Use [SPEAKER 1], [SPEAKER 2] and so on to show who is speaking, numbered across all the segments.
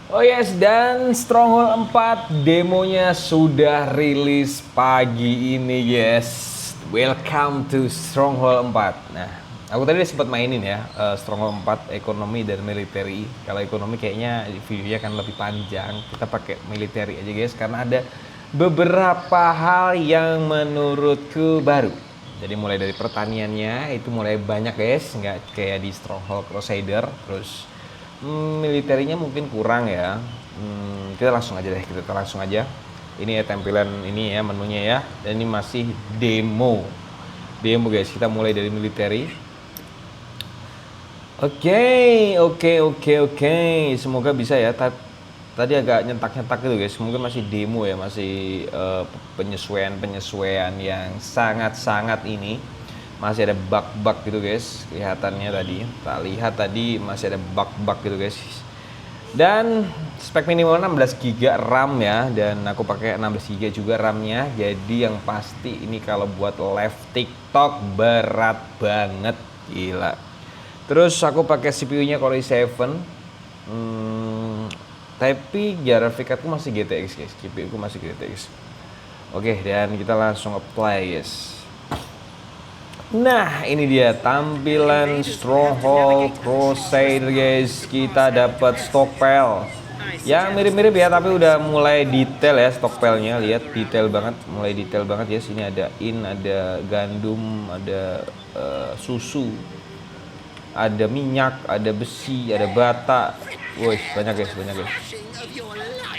[SPEAKER 1] Oh yes, dan Stronghold 4 demonya sudah rilis pagi ini guys. Welcome to Stronghold 4. Nah, aku tadi sempat mainin ya Stronghold 4 ekonomi dan military. Kalau ekonomi kayaknya videonya akan lebih panjang. Kita pakai military aja guys karena ada beberapa hal yang menurutku baru. Jadi mulai dari pertaniannya itu mulai banyak guys, nggak kayak di Stronghold Crusader. Terus militernya mungkin kurang ya. Kita langsung aja deh, kita langsung aja. Ini ya tampilan ini ya menunya ya. Dan ini masih demo. Demo guys, kita mulai dari military. Oke. Semoga bisa ya. Tadi agak nyentak-nyentak gitu guys. Semoga masih demo ya, masih penyesuaian yang sangat-sangat ini. Masih ada bug-bug gitu guys, kelihatannya tadi. Tak lihat tadi masih ada bug-bug gitu guys. Dan spek minimal 16 GB RAM ya, dan aku pakai 16 GB juga RAM-nya. Jadi yang pasti ini kalau buat live TikTok berat banget, gila. Terus aku pakai CPU-nya Core i7. Tapi grafik aku masih GTX guys, CPU ku masih GTX. Oke, dan kita langsung apply guys. Nah, ini dia tampilan Stronghold Crusader guys. Kita dapat stockpile yang mirip-mirip ya, tapi udah mulai detail ya stockpile-nya. Lihat detail banget, mulai detail banget ya. Sini ada ada gandum, ada susu, ada minyak, ada besi, ada bata. Woi, banyak guys, banyak guys.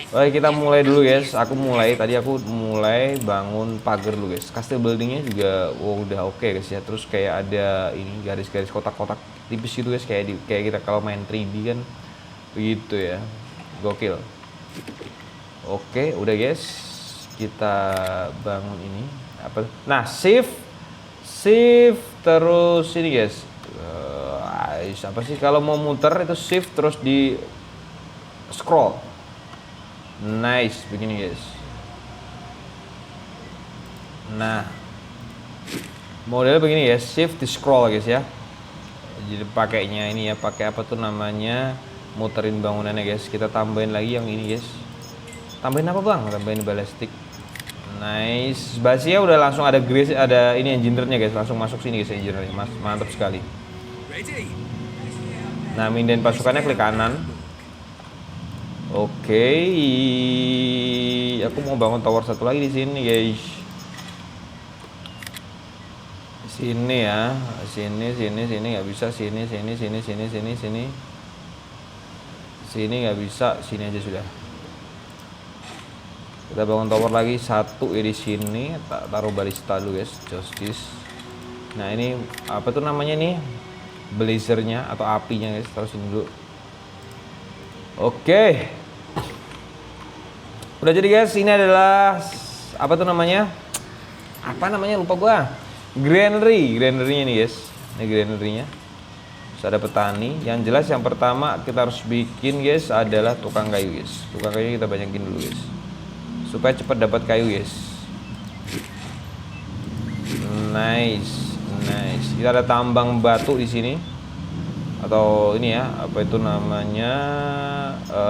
[SPEAKER 1] Oke, kita mulai dulu guys. Tadi aku mulai bangun pagar dulu guys. Castle buildingnya juga udah oke guys ya. Terus kayak ada ini garis-garis kotak-kotak tipis gitu guys, kayak kita kalau main 3D kan begitu ya. Gokil. Oke, udah guys. Kita bangun ini apa? Nah, shift terus ini guys. Apa sih kalau mau muter itu shift terus di scroll. Nice, begini guys. Nah, modelnya begini ya, shift di scroll guys ya. Jadi pakainya ini ya, pakai apa tuh namanya, muterin bangunannya guys. Kita tambahin lagi yang ini guys. Tambahin apa bang? Tambahin ballistic. Nice, basia udah langsung ada grace, ada ini engineer-nya guys. Langsung masuk sini guys engineer-nya, mantap sekali. Nah, minden pasukannya klik kanan. Oke, aku mau bangun tower satu lagi di sini guys. Sini ya, sini nggak bisa, sini nggak bisa, sini aja sudah. Kita bangun tower lagi satu ya di sini, taruh balista dulu guys, justice. Nah ini apa tuh namanya nih, blazernya atau apinya guys, taruh sini dulu. Oke. Udah jadi guys, ini adalah apa tuh namanya? Apa namanya lupa gua. Granary-nya nih guys. Ini granary-nya. Terus ada petani. Yang jelas yang pertama kita harus bikin guys adalah tukang kayu guys. Tukang kayu kita banyakin dulu guys. Supaya cepat dapat kayu guys. Nice. Kita ada tambang batu di sini. Atau ini ya, apa itu namanya?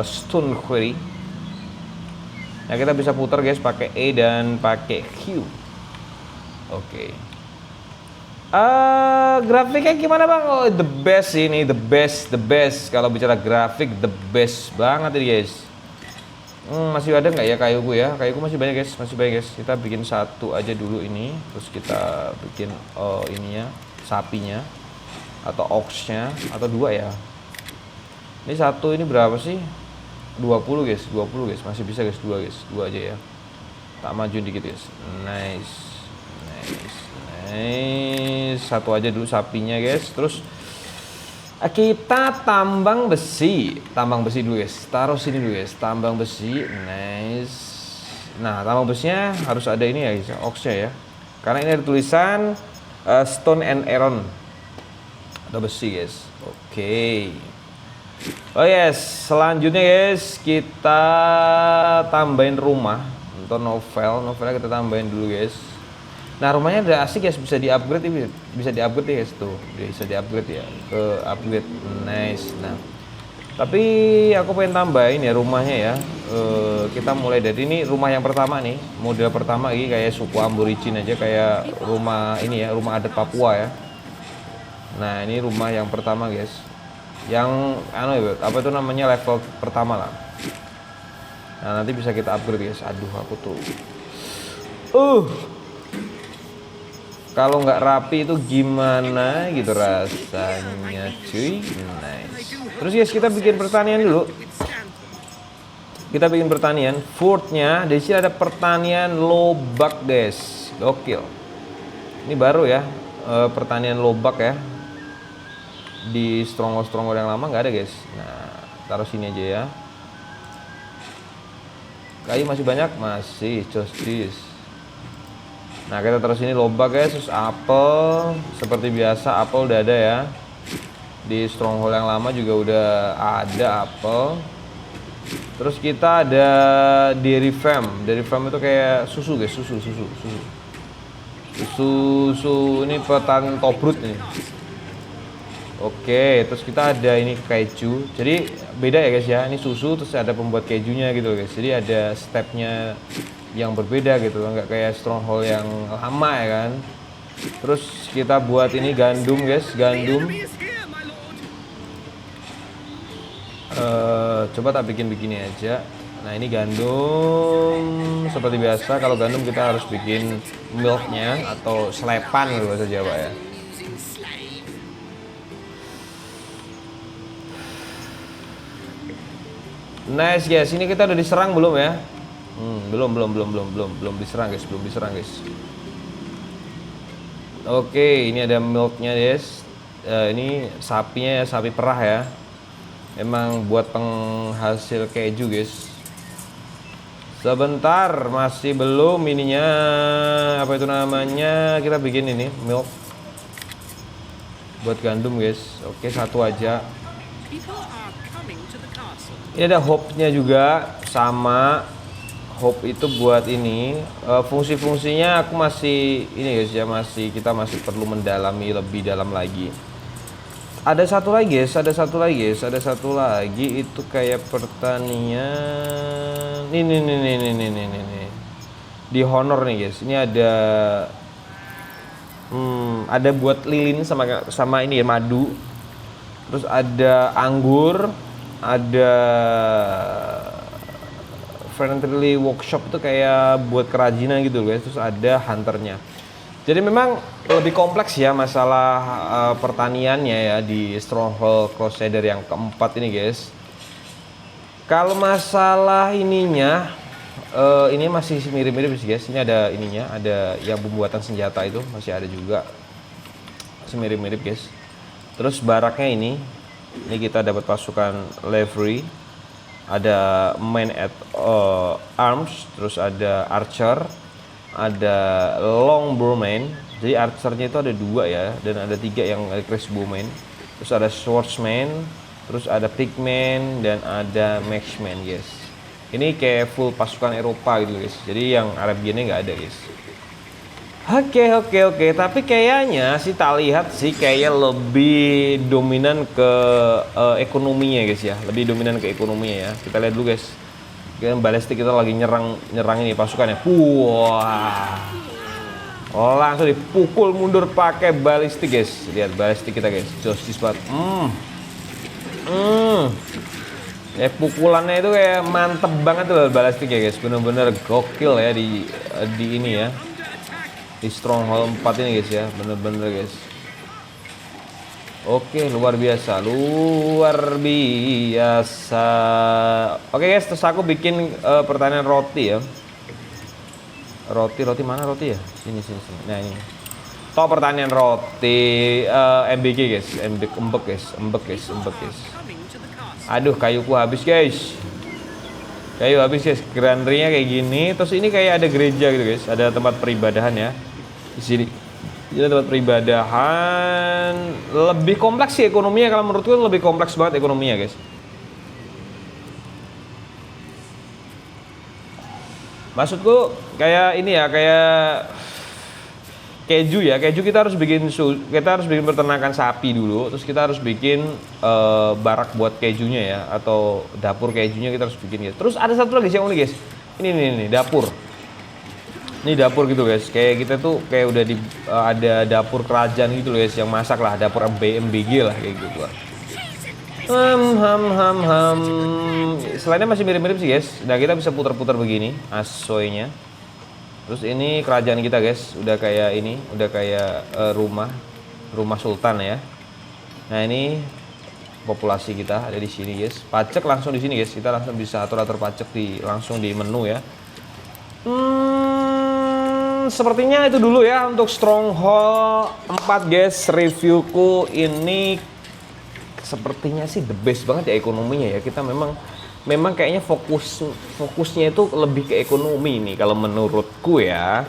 [SPEAKER 1] Stone quarry. Nah, kita bisa putar guys pakai E dan pakai Q. Oke. Grafiknya gimana bang? Oh, the best ini, the best. Kalau bicara grafik, the best banget ini guys. Masih ada nggak ya kayuku ya? Kayuku masih banyak guys, Kita bikin satu aja dulu ini, terus kita bikin ininya, sapinya, atau oxnya, atau dua ya. Ini satu ini berapa sih? 20 guys, masih bisa guys, dua aja ya. Tak maju dikit guys. Nice. Satu aja dulu sapinya guys. Terus kita tambang besi dulu guys. Taruh sini dulu guys, tambang besi. Nice. Nah, tambang besinya harus ada ini ya guys, oxnya ya. Karena ini ada tulisan stone and iron atau besi guys. Oke. Oh yes, selanjutnya guys kita tambahin rumah untuk novelnya kita tambahin dulu guys. Nah rumahnya udah asik guys, bisa di upgrade ya guys tuh, bisa di upgrade ya, ke upgrade. Nice. Nah Tapi aku pengen tambahin ya rumahnya ya. Kita mulai dari ini rumah yang pertama nih, model pertama ini kayak suku Aborigin aja, kayak rumah ini ya, rumah adat Papua ya. Nah ini rumah yang pertama guys, yang apa itu namanya level pertama lah. Nah nanti bisa kita upgrade guys. Aduh aku tuh kalau nggak rapi itu gimana gitu rasanya cuy. Nice. Terus guys kita bikin pertanian dulu. Kita bikin pertanian. Foodnya di sini ada pertanian lobak guys. Gokil. Ini baru ya, pertanian lobak ya. Di stronghold yang lama nggak ada guys. Nah taruh sini aja ya. Kayu masih banyak, masih justice. Nah kita taruh sini lobak guys. Terus apel, seperti biasa apel udah ada ya. Di stronghold yang lama juga udah ada apel. Terus kita ada dairy farm. Dairy farm itu kayak susu guys, susu ini pertanian tobrut nih. Oke, terus kita ada ini keju. Jadi beda ya guys ya. Ini susu terus ada pembuat kejunya gitu guys. Jadi ada stepnya yang berbeda gitu, nggak kayak stronghold yang lama ya kan. Terus kita buat ini gandum guys, gandum. Coba tak bikin begini aja. Nah ini gandum seperti biasa. Kalau gandum kita harus bikin milknya atau selepan gitu bahasa Jawa ya. Nice guys, ini kita udah diserang belum ya? Belum diserang guys. Oke, ini ada milknya guys. Ini sapinya ya, sapi perah ya. Emang buat penghasil keju guys. Sebentar, masih belum ininya, apa itu namanya, kita bikin ini milk buat gandum guys. Oke, satu aja. Ini ada hope-nya juga, sama hope itu buat ini. Fungsi-fungsinya aku masih ini guys ya, kita masih perlu mendalami lebih dalam lagi. Ada satu lagi itu kayak pertanian. Nih. Di honor nih guys. Ini ada buat lilin sama ini ya, madu. Terus ada anggur, ada friendly workshop itu kayak buat kerajinan gitu guys. Terus ada hunternya. Jadi memang lebih kompleks ya masalah pertaniannya ya di Stronghold Crusader yang keempat ini guys. Kalau masalah ininya, ini masih mirip-mirip sih guys. Ini ada ininya, ada yang pembuatan senjata itu masih ada juga, masih mirip-mirip guys. Terus baraknya ini kita dapat pasukan livery, ada man at arms, terus ada archer, ada longbowman. Jadi archernya itu ada 2 ya, dan ada 3 yang crossbowman. Terus ada swordsman, terus ada pigman, dan ada marksman guys. Ini kayak full pasukan Eropa gitu guys. Jadi yang Arabiannya nggak ada guys. Oke. Tapi kayaknya sih tak lihat sih kayak lebih dominan ke ekonominya guys ya. Lebih dominan ke ekonominya ya. Kita lihat dulu guys. Kan balistik kita lagi nyerang ini pasukannya. Wah. Langsung dipukul mundur pakai balistik guys. Lihat balistik kita guys. Justice banget. Pukulannya itu kayak mantep banget tuh balistik ya guys. Bener-bener gokil ya di ini ya. Di Stronghold 4 ini guys ya. Bener-bener guys. Oke, luar biasa. Oke guys, terus aku bikin pertanian roti ya. Roti mana roti ya? Sini. Nah ini. Toh pertanian roti MBG guys, embek guys. Aduh, kayuku habis guys. Granary-nya kayak gini. Terus ini kayak ada gereja gitu guys, ada tempat peribadahan ya. Di sini. Jadi tempat peribadahan lebih kompleks sih ekonominya, kalau menurutku lebih kompleks banget ekonominya guys. Maksudku kayak ini ya, kayak keju ya. Keju kita harus bikin peternakan sapi dulu, terus kita harus bikin barak buat kejunya ya, atau dapur kejunya kita harus bikin guys. Terus ada satu lagi yang unik guys. Ini dapur. Ini dapur gitu guys. Kayak kita tuh kayak udah ada dapur kerajaan gitu loh guys, yang masak lah, dapur MBG lah kayak gitu lah. Selainnya masih mirip-mirip sih guys. Nah, kita bisa putar-putar begini asoynya. Terus ini kerajaan kita guys, udah kayak ini, udah kayak rumah sultan ya. Nah, ini populasi kita ada di sini guys. Pajak langsung di sini guys. Kita langsung bisa atur-atur pajak langsung di menu ya. Sepertinya itu dulu ya untuk Stronghold 4 guys. Reviewku ini sepertinya sih the best banget ya ekonominya ya. Kita memang kayaknya fokusnya itu lebih ke ekonomi nih kalau menurutku ya.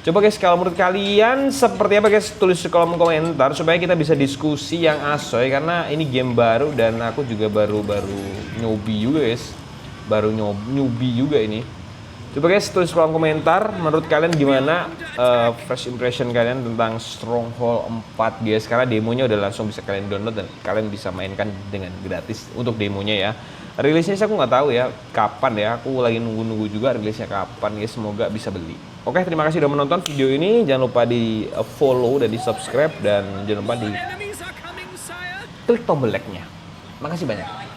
[SPEAKER 1] Coba guys, kalau menurut kalian seperti apa guys, tulis di kolom komentar supaya kita bisa diskusi yang asoy, karena ini game baru dan aku juga baru newbie juga guys. Baru newbie juga ini. Coba guys, tulis kolom komentar menurut kalian gimana first impression kalian tentang Stronghold 4 guys, karena demonya udah langsung bisa kalian download dan kalian bisa mainkan dengan gratis untuk demonya ya. Rilisnya sih aku nggak tahu ya kapan ya, aku lagi nunggu juga rilisnya kapan guys, semoga bisa beli. Oke, terima kasih udah menonton video ini, jangan lupa di follow dan di subscribe, dan jangan lupa di klik tombol like-nya. Makasih banyak.